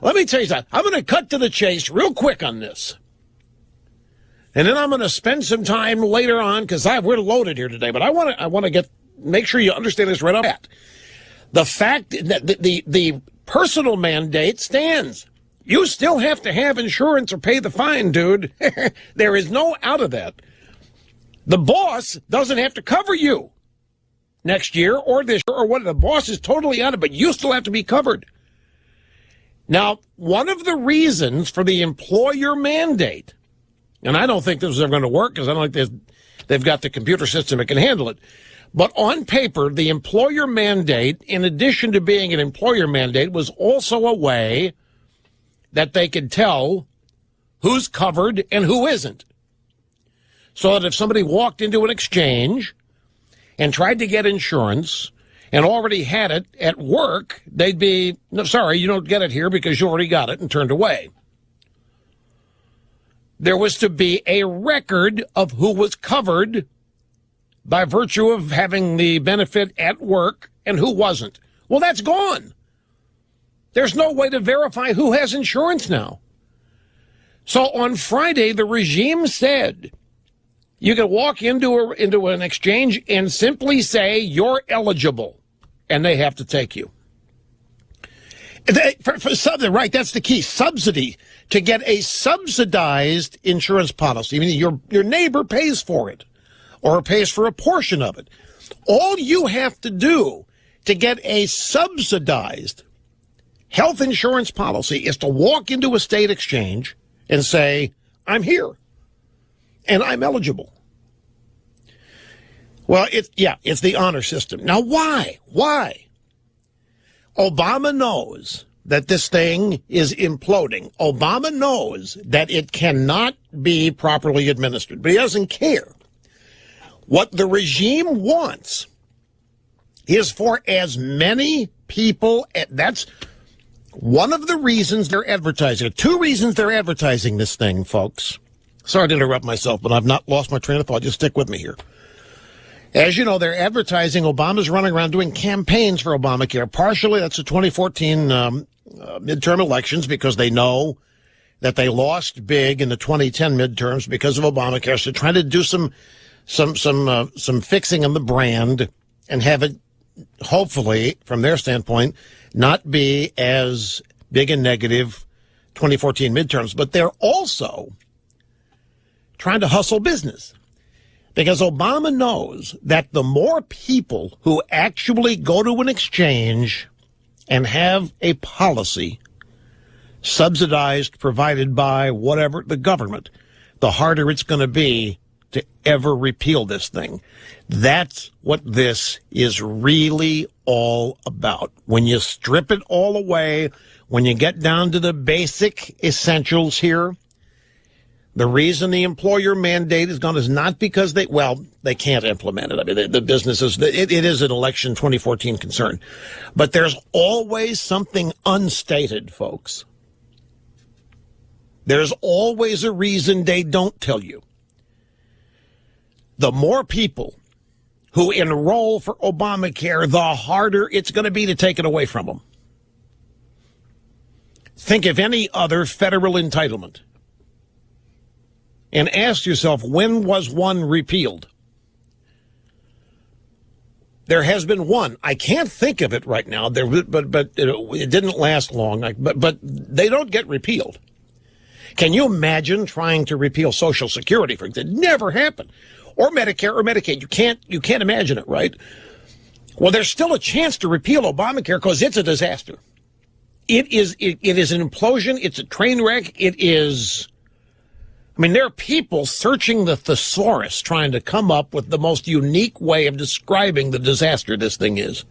let me tell you something. I'm going to cut to the chase real quick on this. And then I'm going to spend some time later on, because we're loaded here today, but I want to make sure you understand this right off the bat. The fact that the personal mandate stands. You still have to have insurance or pay the fine, dude. There is no out of that. The boss doesn't have to cover you next year or this year or what. The boss is totally out of it, but you still have to be covered. Now, one of the reasons for the employer mandate, and I don't think this is ever going to work because I don't think they've got the computer system that can handle it. But on paper, the employer mandate, in addition to being an employer mandate, was also a way that they could tell who's covered and who isn't. So that if somebody walked into an exchange and tried to get insurance and already had it at work, they'd be, no, sorry, you don't get it here because you already got it, and turned away. There was to be a record of who was covered by virtue of having the benefit at work and who wasn't. Well, that's gone. There's no way to verify who has insurance now. So on Friday, the regime said you could walk into an exchange and simply say you're eligible, and they have to take you. Right, that's the key. Subsidy. To get a subsidized insurance policy, I mean, your neighbor pays for it or pays for a portion of it. All you have to do to get a subsidized health insurance policy is to walk into a state exchange and say, I'm here and I'm eligible. Well, it's the honor system. Now, why? Why? Obama knows that this thing is imploding. Obama knows that it cannot be properly administered, but he doesn't care. What the regime wants is for as many people, that's one of the reasons they're advertising it. Two reasons they're advertising this thing, folks. Sorry to interrupt myself, but I've not lost my train of thought. Just stick with me here. As you know, they're advertising. Obama's running around doing campaigns for Obamacare. Partially, that's the 2014 midterm elections because they know that they lost big in the 2010 midterms because of Obamacare. So trying to do some fixing on the brand and have it, hopefully, from their standpoint, not be as big and negative 2014 midterms. But they're also trying to hustle business. Because Obama knows that the more people who actually go to an exchange and have a policy subsidized, provided by whatever, the government, the harder it's going to be to ever repeal this thing. That's what this is really all about. When you strip it all away, when you get down to the basic essentials here, the reason the employer mandate is gone is not because they can't implement it. I mean, the businesses, it is an election 2014 concern. But there's always something unstated, folks. There's always a reason they don't tell you. The more people who enroll for Obamacare, the harder it's going to be to take it away from them. Think of any other federal entitlement. And ask yourself, when was one repealed? There has been one. I can't think of it right now. But it didn't last long. But they don't get repealed. Can you imagine trying to repeal Social Security, for example? It never happened. Or Medicare or Medicaid. You can't imagine it, right? Well, there's still a chance to repeal Obamacare because it's a disaster. It is an implosion. It's a train wreck. It is. I mean, there are people searching the thesaurus trying to come up with the most unique way of describing the disaster this thing is.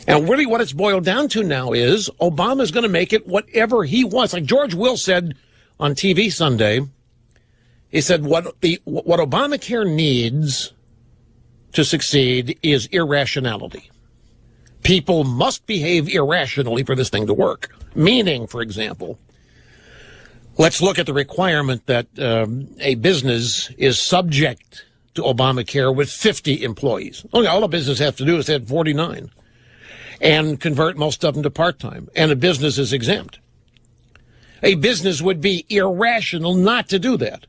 And really what it's boiled down to now is Obama's going to make it whatever he wants. Like George Will said on TV Sunday, he said what Obamacare needs to succeed is irrationality. People must behave irrationally for this thing to work. Meaning, for example, let's look at the requirement that a business is subject to Obamacare with 50 employees. All a business has to do is add 49 and convert most of them to part-time, and a business is exempt. A business would be irrational not to do that.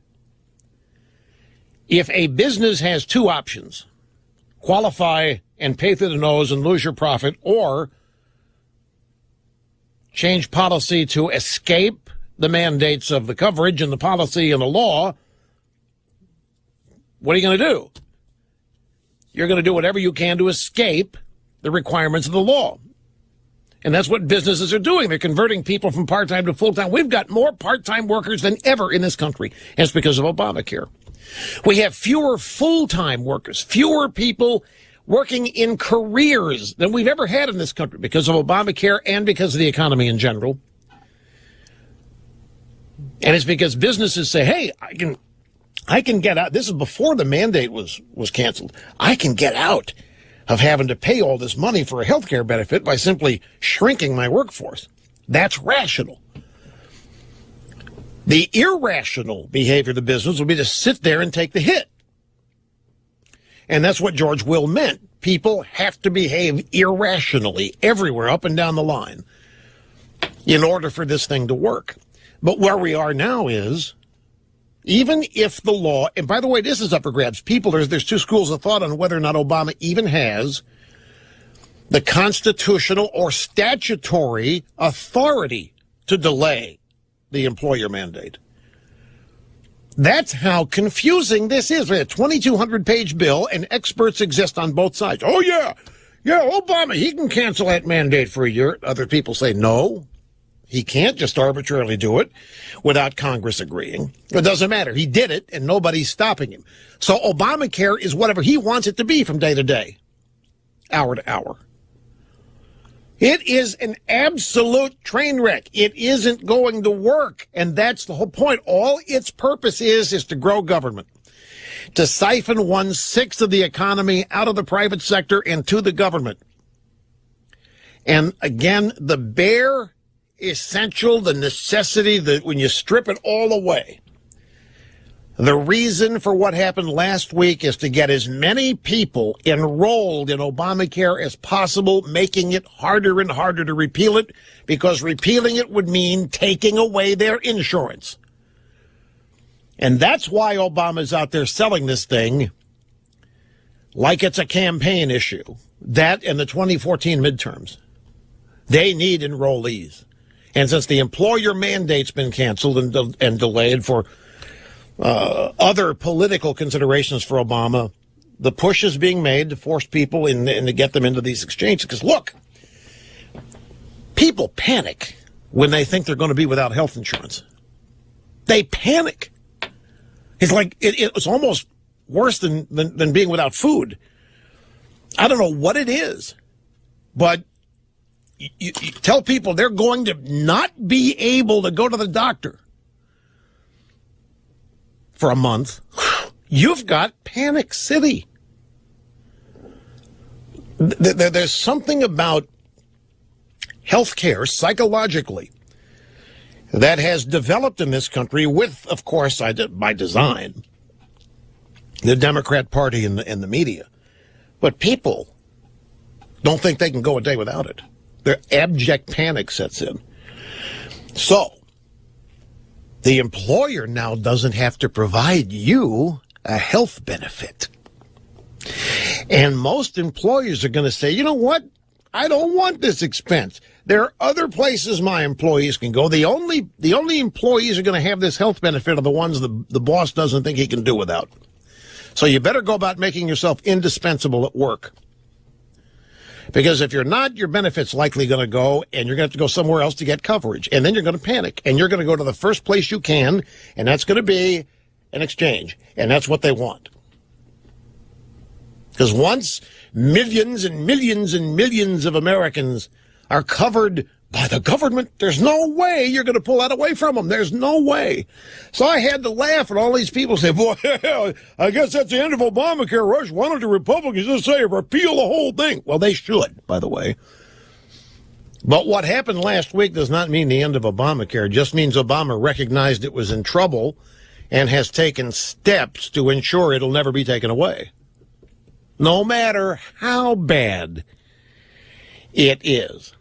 If a business has two options, qualify and pay through the nose and lose your profit, or change policy to escape the mandates of the coverage and the policy and the law, what are you going to do? You're going to do whatever you can to escape the requirements of the law. And that's what businesses are doing. They're converting people from part-time to full-time. We've got more part-time workers than ever in this country. And it's because of Obamacare. We have fewer full-time workers, fewer people working in careers than we've ever had in this country because of Obamacare and because of the economy in general. And it's because businesses say, hey, I can get out. This is before the mandate was canceled. I can get out of having to pay all this money for a health care benefit by simply shrinking my workforce. That's rational. The irrational behavior of the business would be to sit there and take the hit. And that's what George Will meant. People have to behave irrationally everywhere, up and down the line, in order for this thing to work. But where we are now is, even if the law, and by the way, this is up for grabs. There's two schools of thought on whether or not Obama even has the constitutional or statutory authority to delay the employer mandate. That's how confusing this is. We have a 2,200-page bill, and experts exist on both sides. Oh, yeah, Obama, he can cancel that mandate for a year. Other people say, no, he can't just arbitrarily do it without Congress agreeing. It doesn't matter. He did it, and nobody's stopping him. So Obamacare is whatever he wants it to be from day to day, hour to hour. It is an absolute train wreck. It isn't going to work, and that's the whole point. All its purpose is to grow government, to siphon 1/6 of the economy out of the private sector and to the government. And again, the bare essential, the necessity, that when you strip it all away, the reason for what happened last week is to get as many people enrolled in Obamacare as possible, making it harder and harder to repeal it, because repealing it would mean taking away their insurance. And that's why Obama's out there selling this thing like it's a campaign issue. That and the 2014 midterms. They need enrollees. And since the employer mandate's been canceled and delayed for other political considerations for Obama, the push is being made to force people in and to get them into these exchanges. Because look, people panic when they think they're going to be without health insurance. They panic. It's like it's almost worse than being without food. I don't know what it is, but you tell people they're going to not be able to go to the doctor for a month. You've got Panic City. There's something about healthcare psychologically that has developed in this country with, of course, by design, the Democrat Party and the media. But people don't think they can go a day without it. Their abject panic sets in. So the employer now doesn't have to provide you a health benefit. And most employers are going to say, you know what? I don't want this expense. There are other places my employees can go. The only employees who are going to have this health benefit are the ones the boss doesn't think he can do without. So you better go about making yourself indispensable at work. Because if you're not, your benefit's likely going to go, and you're going to have to go somewhere else to get coverage. And then you're going to panic, and you're going to go to the first place you can, and that's going to be an exchange. And that's what they want. Because once millions and millions and millions of Americans are covered by the government, there's no way you're going to pull that away from them. There's no way. So I had to laugh at all these people say, boy, I guess that's the end of Obamacare, Rush. Why don't the Republicans just say repeal the whole thing? Well, they should, by the way. But what happened last week does not mean the end of Obamacare. It just means Obama recognized it was in trouble and has taken steps to ensure it'll never be taken away, no matter how bad it is.